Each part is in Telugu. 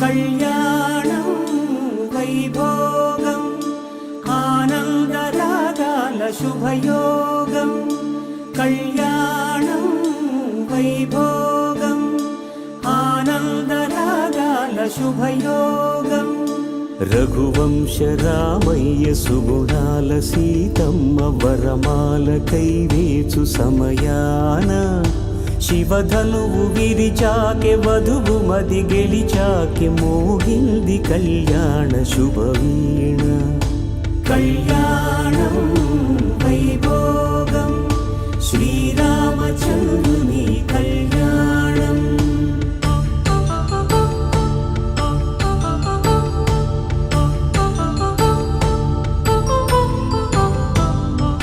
కళ్యాణం వైభోగం ఆనందరాగాల శుభయోగం కళ్యాణం వైభోగం ఆనందరాగాల శుభయోగం రఘువంశ రామయ్య సుగుణాల సీతమ్మ వరమాల కైవేచు సమయాన శివధనువు విరిచాకె వధువు మది గెలిచాకె మోగింది కళ్యాణ శుభవీణ కళ్యాణం వైభోగం శ్రీరామచంద్రుని కళ్యాణం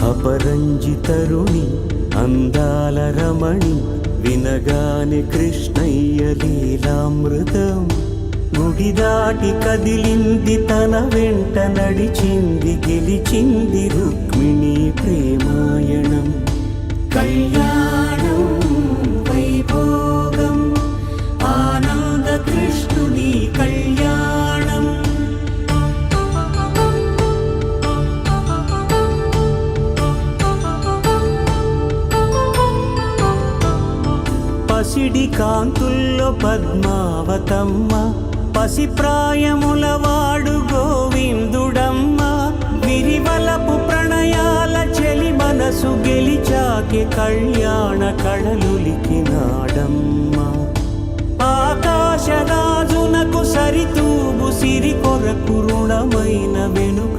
అపరంజి తరుణి అందాల రమణి వినగానే కృష్ణయ్య లీలామృతం గుడి దాటి కదిలింది తన వెంట నడిచింది గెలిచింది రుక్మిణి ప్రేమాయణం కళ్యాణం వైభోగం ఆనంద కృష్ణుని కళ్యాణం పసిడి కాంతుల్లో పద్మావతమ్మ పసిప్రాయముల వాడు గోవిందుడమ్మ విరివలపు ప్రణయాల చెలి మనసు గెలిచాకె కళ్యాణ కళలులికినాడమ్మ ఆకాశరాజునకు సరితూగు సిరి కొరకు రుణమైన వెనుకాడలేదమ్మ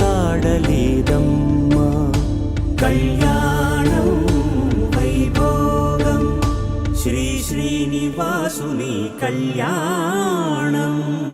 కళ్యాణం వైభోగం శ్రీ శ్రీనివాసుని కళ్యాణం